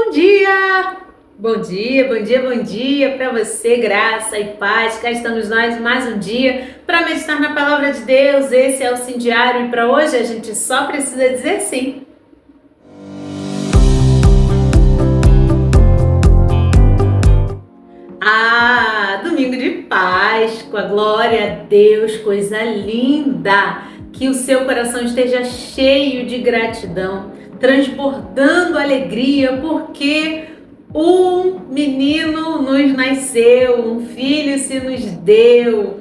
Bom dia! Bom dia, bom dia, bom dia para você, graça e paz. Cá estamos nós mais um dia para meditar na palavra de Deus. Esse é o Sim Diário e para hoje a gente só precisa dizer sim. Domingo de Páscoa, glória a Deus, coisa linda! Que o seu coração esteja cheio de gratidão, transbordando alegria, porque um menino nos nasceu, um filho se nos deu.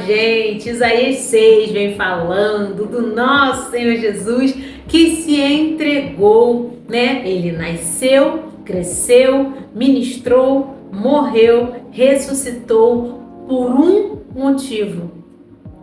Gente, Isaías 6 vem falando do nosso Senhor Jesus que se entregou, né? Ele nasceu, cresceu, ministrou, morreu, ressuscitou por um motivo: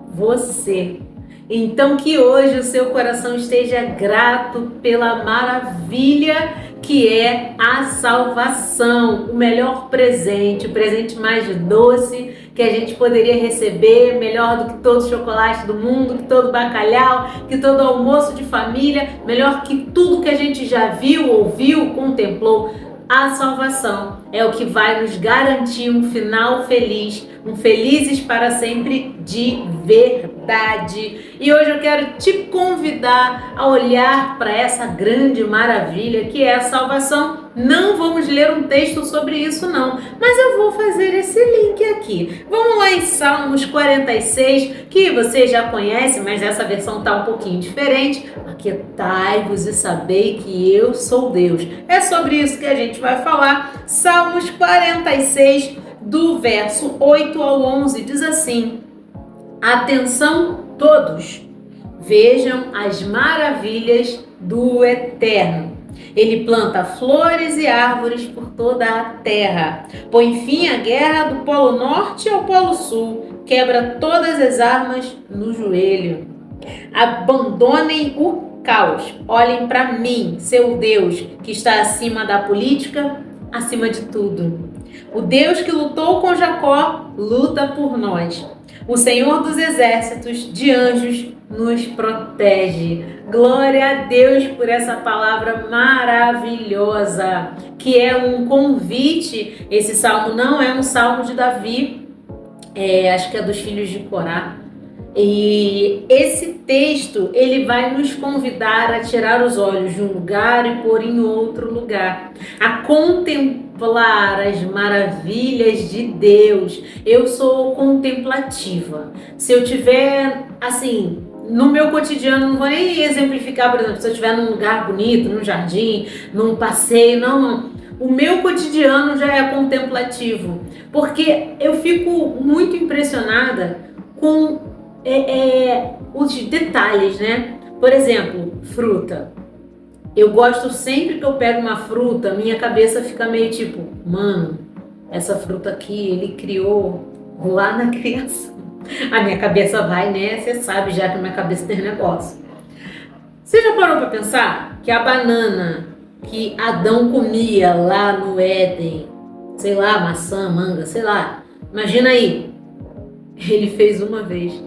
você. Então que hoje o seu coração esteja grato pela maravilha que é a salvação, o melhor presente, o presente mais doce que a gente poderia receber, melhor do que todo o chocolate do mundo, que todo bacalhau, que todo almoço de família, melhor que tudo que a gente já viu, ouviu, contemplou. A salvação é o que vai nos garantir um final feliz, um felizes para sempre de verdade. E hoje eu quero te convidar a olhar para essa grande maravilha que é a salvação. Não vamos ler um texto sobre isso não, mas eu vou fazer esse link aqui. Vamos lá em Salmos 46, que você já conhece, mas essa versão está um pouquinho diferente. Aquietai-vos e sabei que eu sou Deus. É sobre isso que a gente vai falar. Salmos 46, do verso 8 ao 11, diz assim: atenção todos, vejam as maravilhas do Eterno. Ele planta flores e árvores por toda a terra, põe fim à guerra do Polo Norte ao Polo Sul, quebra todas as armas no joelho. Abandonem o caos, olhem para mim, seu Deus, que está acima da política, acima de tudo. O Deus que lutou com Jacó, luta por nós. O Senhor dos exércitos de anjos nos protege. Glória a Deus por essa palavra maravilhosa, que é um convite. Esse salmo não é um salmo de Davi, acho que é dos filhos de Corá. E esse texto, ele vai nos convidar a tirar os olhos de um lugar e pôr em outro lugar, a contemplar as maravilhas de Deus. Eu sou contemplativa. Se eu tiver, assim, no meu cotidiano, não vou nem exemplificar, por exemplo, se eu estiver num lugar bonito, num jardim, num passeio, não. O meu cotidiano já é contemplativo, porque eu fico muito impressionada com os detalhes, né? Por exemplo, fruta. Eu gosto sempre que eu pego uma fruta, minha cabeça fica meio tipo, mano, essa fruta aqui ele criou lá na criação. A minha cabeça vai, né? Você sabe já que a minha cabeça tem negócio. Você já parou para pensar que a banana que Adão comia lá no Éden, sei lá, maçã, manga, sei lá, imagina aí, ele fez uma vez.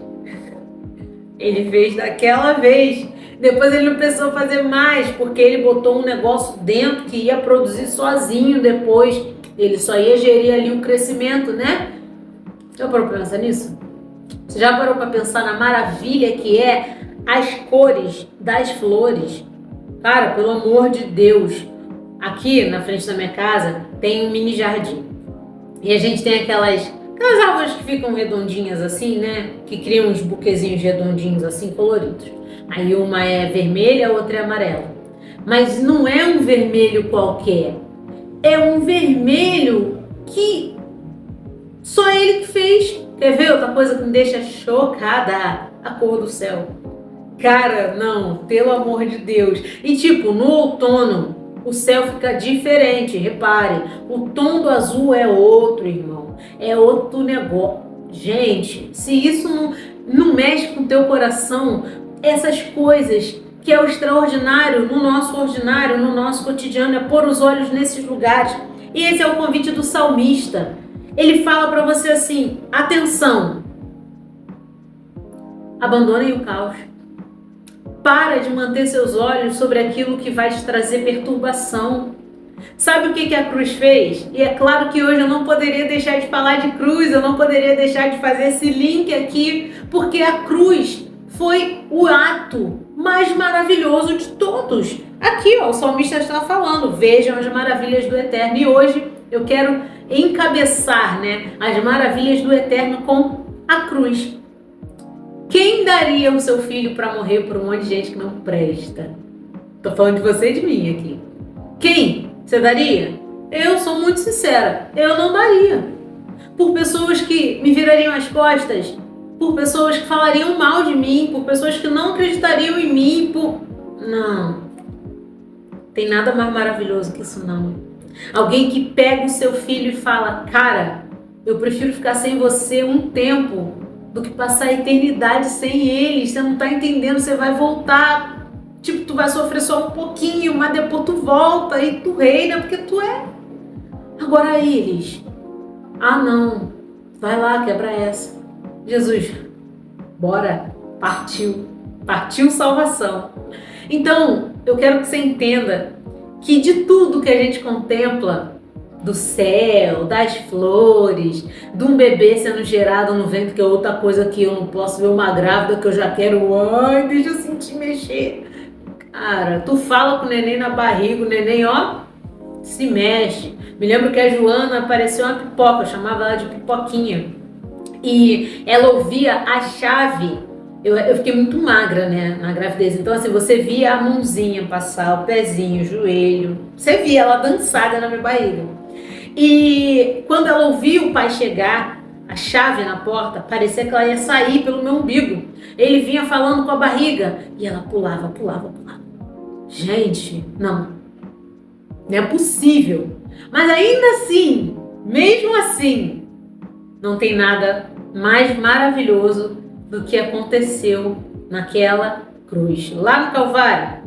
Ele fez daquela vez. Depois ele não precisou fazer mais, porque ele botou um negócio dentro que ia produzir sozinho depois. Ele só ia gerir ali o crescimento, né? Já parou para pensar nisso? Você já parou para pensar na maravilha que é as cores das flores? Cara, pelo amor de Deus. Aqui na frente da minha casa tem um mini jardim. E a gente tem aquelas árvores que ficam redondinhas assim, né? Que criam uns buquezinhos redondinhos assim, coloridos. Aí uma é vermelha, a outra é amarela. Mas não é um vermelho qualquer. É um vermelho que só ele que fez. Quer ver outra coisa que me deixa chocada? A cor do céu. Cara, não, pelo amor de Deus. E tipo, no outono, o céu fica diferente, repare. O tom do azul é outro, irmão. É outro negócio. Gente, se isso não mexe com o teu coração, essas coisas que é o extraordinário no nosso ordinário, no nosso cotidiano, é pôr os olhos nesses lugares. E esse é o convite do salmista. Ele fala para você assim, atenção, abandonem o caos. Para de manter seus olhos sobre aquilo que vai te trazer perturbação. Sabe o que a cruz fez? E é claro que hoje eu não poderia deixar de falar de cruz, eu não poderia deixar de fazer esse link aqui, porque a cruz foi o ato mais maravilhoso de todos. Aqui, ó, o salmista está falando, vejam as maravilhas do Eterno. E hoje eu quero encabeçar, né, as maravilhas do Eterno com a cruz. Quem daria o seu filho para morrer por um monte de gente que não presta? Tô falando de você e de mim aqui. Quem? Você daria? Eu sou muito sincera, eu não daria. Por pessoas que me virariam as costas, por pessoas que falariam mal de mim, por pessoas que não acreditariam em mim, Não. Tem nada mais maravilhoso que isso, não. Alguém que pega o seu filho e fala, cara, eu prefiro ficar sem você um tempo do que passar a eternidade sem ele. Você não tá entendendo, você vai voltar. Tipo, tu vai sofrer só um pouquinho, mas depois tu volta e tu reina, porque tu é. Agora eles, não, vai lá, quebra essa. Jesus, bora, partiu salvação. Então, eu quero que você entenda que de tudo que a gente contempla, do céu, das flores, de um bebê sendo gerado no ventre, que é outra coisa que eu não posso ver, uma grávida que eu já quero, deixa eu sentir mexer. Cara, tu fala com o neném na barriga, o neném, ó, se mexe. Me lembro que a Joana apareceu uma pipoca, eu chamava ela de pipoquinha. E ela ouvia a chave. Eu fiquei muito magra, né, na gravidez. Então, assim, você via a mãozinha passar, o pezinho, o joelho. Você via ela dançada na minha barriga. E quando ela ouvia o pai chegar, a chave na porta, parecia que ela ia sair pelo meu umbigo. Ele vinha falando com a barriga e ela pulava. Gente, não é possível. Mas ainda assim, mesmo assim, não tem nada mais maravilhoso do que aconteceu naquela cruz. Lá no Calvário,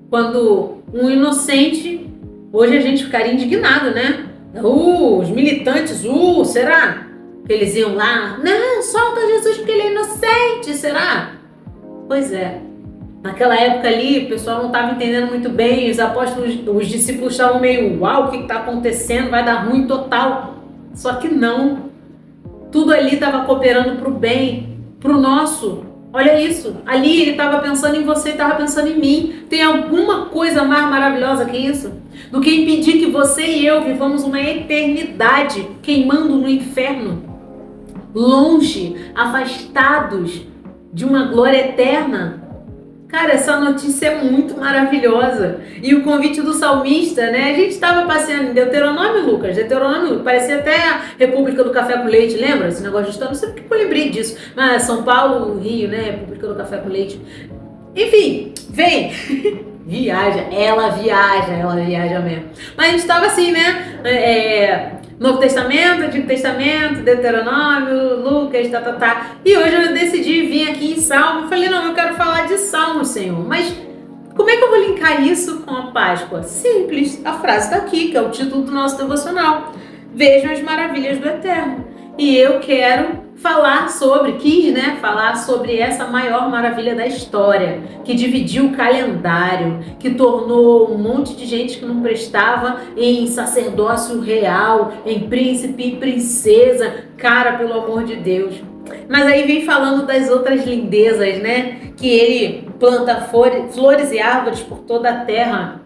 quando um inocente, hoje a gente ficaria indignado, né? Os militantes, será? Que eles iam lá, não, solta Jesus porque ele é inocente, será? Pois é. Naquela época ali, o pessoal não estava entendendo muito bem, os apóstolos, os discípulos estavam meio, o que está acontecendo? Vai dar ruim total. Só que não. Tudo ali estava cooperando para o bem, para o nosso. Olha isso. Ali ele estava pensando em você, estava pensando em mim. Tem alguma coisa mais maravilhosa que isso? Do que impedir que você e eu vivamos uma eternidade queimando no inferno. Longe, afastados de uma glória eterna. Cara, essa notícia é muito maravilhosa. E o convite do salmista, né? A gente estava passeando em Deuteronômio, Lucas. Parecia até a República do Café com Leite, lembra? Esse negócio de história, não sei porque eu lembrei disso. Mas São Paulo, Rio, né? República do Café com Leite. Enfim, vem! Ela viaja mesmo. Mas a gente estava assim, né? Novo Testamento, Antigo Testamento, Deuteronômio, Lucas, E hoje eu decidi vir aqui em Salmo. Falei, não, eu quero falar de Salmo, Senhor. Mas como é que eu vou linkar isso com a Páscoa? Simples, a frase está aqui, que é o título do nosso devocional. Vejam as maravilhas do Eterno. E eu quero falar sobre essa maior maravilha da história, que dividiu o calendário, que tornou um monte de gente que não prestava em sacerdócio real, em príncipe e princesa. Cara, pelo amor de Deus. Mas aí vem falando das outras lindezas, né? Que ele planta flores e árvores por toda a terra.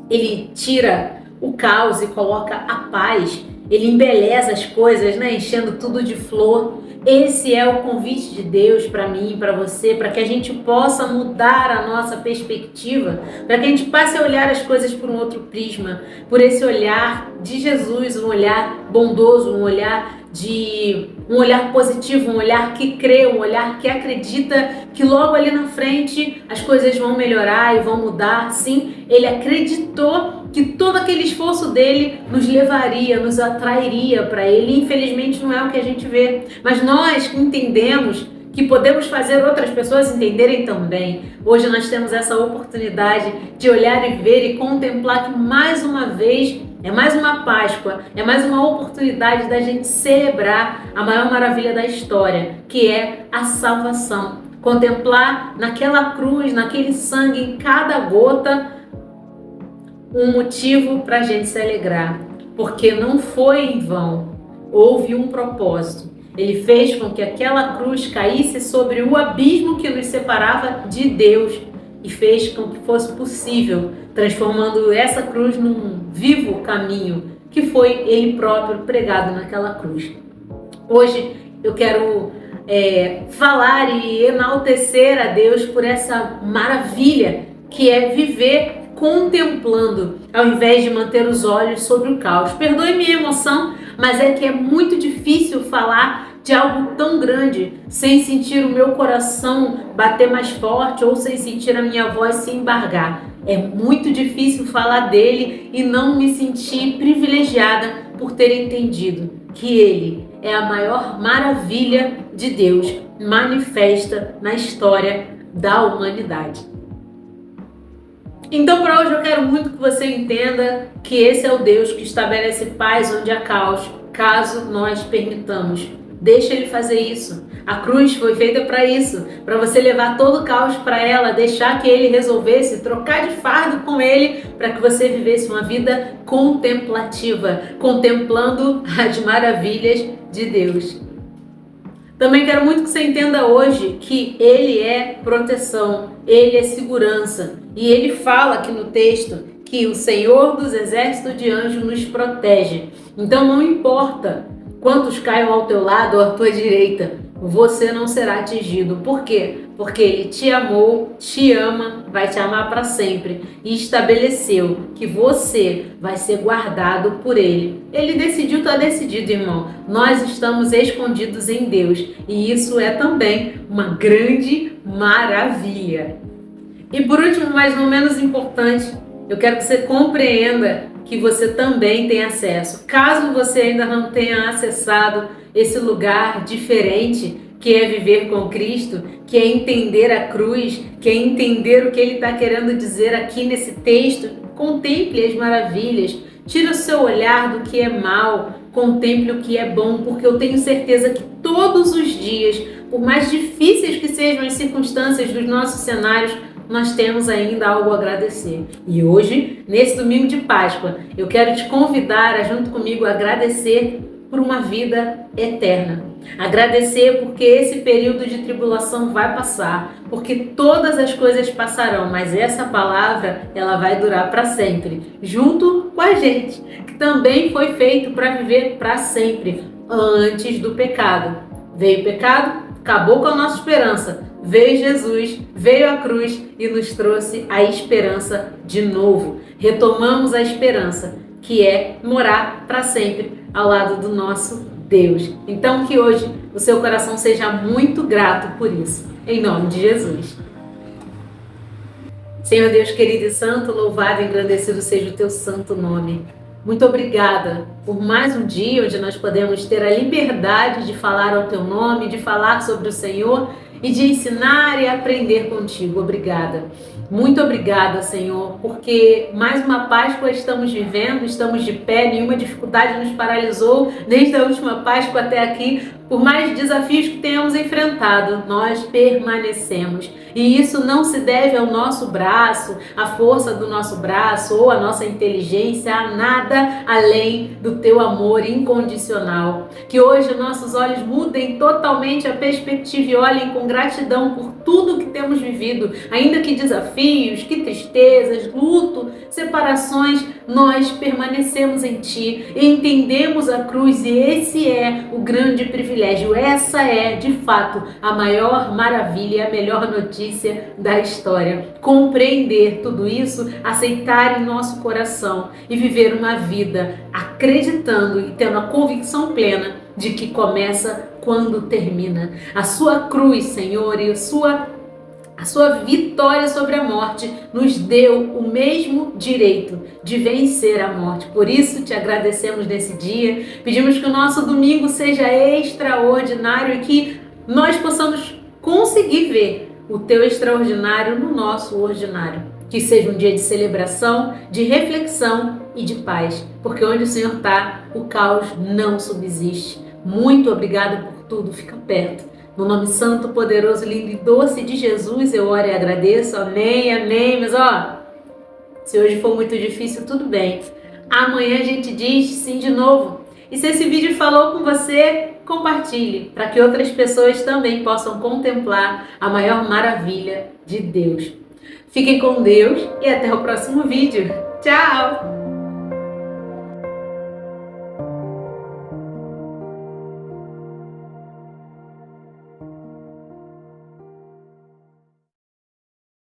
Ele tira o caos e coloca a paz. Ele embeleza as coisas, né? Enchendo tudo de flor. Esse é o convite de Deus para mim e para você, para que a gente possa mudar a nossa perspectiva, para que a gente passe a olhar as coisas por um outro prisma, por esse olhar de Jesus, um olhar bondoso, um olhar positivo, um olhar que crê, um olhar que acredita que logo ali na frente as coisas vão melhorar e vão mudar. Sim, ele acreditou que todo aquele esforço dele nos levaria, nos atrairia para ele. Infelizmente não é o que a gente vê, mas nós entendemos que podemos fazer outras pessoas entenderem também. Hoje nós temos essa oportunidade de olhar e ver e contemplar que mais uma vez é mais uma Páscoa, é mais uma oportunidade da gente celebrar a maior maravilha da história, que é a salvação. Contemplar naquela cruz, naquele sangue, em cada gota, um motivo para a gente se alegrar, porque não foi em vão, houve um propósito. Ele fez com que aquela cruz caísse sobre o abismo que nos separava de Deus e fez com que fosse possível, transformando essa cruz num vivo caminho, que foi Ele próprio pregado naquela cruz. Hoje eu quero falar e enaltecer a Deus por essa maravilha que é viver contemplando, ao invés de manter os olhos sobre o caos. Perdoe minha emoção, mas é que é muito difícil falar de algo tão grande sem sentir o meu coração bater mais forte ou sem sentir a minha voz se embargar. É muito difícil falar dele e não me sentir privilegiada por ter entendido que ele é a maior maravilha de Deus manifesta na história da humanidade. Então, para hoje eu quero muito que você entenda que esse é o Deus que estabelece paz onde há caos, caso nós permitamos. Deixa Ele fazer isso. A cruz foi feita para isso, para você levar todo o caos para ela, deixar que Ele resolvesse, trocar de fardo com Ele, para que você vivesse uma vida contemplativa, contemplando as maravilhas de Deus. Também quero muito que você entenda hoje que Ele é proteção, Ele é segurança. E Ele fala aqui no texto que o Senhor dos exércitos de anjos nos protege. Então não importa quantos caiam ao teu lado ou à tua direita, você não será atingido. Por quê? Porque Ele te amou, te ama, vai te amar para sempre e estabeleceu que você vai ser guardado por Ele. Ele decidiu, está decidido, irmão. Nós estamos escondidos em Deus e isso é também uma grande maravilha. E por último, mas não menos importante, eu quero que você compreenda que você também tem acesso. Caso você ainda não tenha acessado esse lugar diferente, que é viver com Cristo, que é entender a cruz, que é entender o que Ele está querendo dizer aqui nesse texto, contemple as maravilhas, tira o seu olhar do que é mal, contemple o que é bom, porque eu tenho certeza que todos os dias, por mais difíceis que sejam as circunstâncias dos nossos cenários, nós temos ainda algo a agradecer. E hoje, nesse domingo de Páscoa, eu quero te convidar a, junto comigo, agradecer por uma vida eterna. Agradecer porque esse período de tribulação vai passar, porque todas as coisas passarão, mas essa palavra, ela vai durar para sempre, junto com a gente, que também foi feito para viver para sempre, antes do pecado. Veio o pecado, acabou com a nossa esperança. Veio Jesus, veio a cruz e nos trouxe a esperança de novo. Retomamos a esperança, que é morar para sempre ao lado do nosso Deus. Então que hoje o seu coração seja muito grato por isso. Em nome de Jesus. Senhor Deus querido e santo, louvado e engrandecido seja o teu santo nome. Muito obrigada por mais um dia onde nós podemos ter a liberdade de falar ao teu nome, de falar sobre o Senhor e de ensinar e aprender contigo. Obrigada. Muito obrigada, Senhor, porque mais uma Páscoa estamos vivendo, estamos de pé, nenhuma dificuldade nos paralisou desde a última Páscoa até aqui. Por mais desafios que tenhamos enfrentado, nós permanecemos. E isso não se deve ao nosso braço, à força do nosso braço ou à nossa inteligência, a nada além do teu amor incondicional. Que hoje nossos olhos mudem totalmente a perspectiva e olhem com gratidão por tudo que temos vivido, ainda que desafios, que tristezas, luto, separações, nós permanecemos em Ti e entendemos a cruz e esse é o grande privilégio. Essa é, de fato, a maior maravilha, a melhor notícia da história. Compreender tudo isso, aceitar em nosso coração e viver uma vida acreditando e tendo a convicção plena de que começa quando termina. A sua cruz, Senhor, e a sua vitória sobre a morte nos deu o mesmo direito de vencer a morte. Por isso te agradecemos nesse dia, pedimos que o nosso domingo seja extraordinário e que nós possamos conseguir ver o teu extraordinário no nosso ordinário. Que seja um dia de celebração, de reflexão e de paz, porque onde o Senhor está, o caos não subsiste. Muito obrigada por tudo, fica perto. No nome santo, poderoso, lindo e doce de Jesus, eu oro e agradeço. Amém, amém. Mas Se hoje for muito difícil, tudo bem. Amanhã a gente diz sim de novo. E se esse vídeo falou com você, compartilhe, para que outras pessoas também possam contemplar a maior maravilha de Deus. Fiquem com Deus e até o próximo vídeo. Tchau!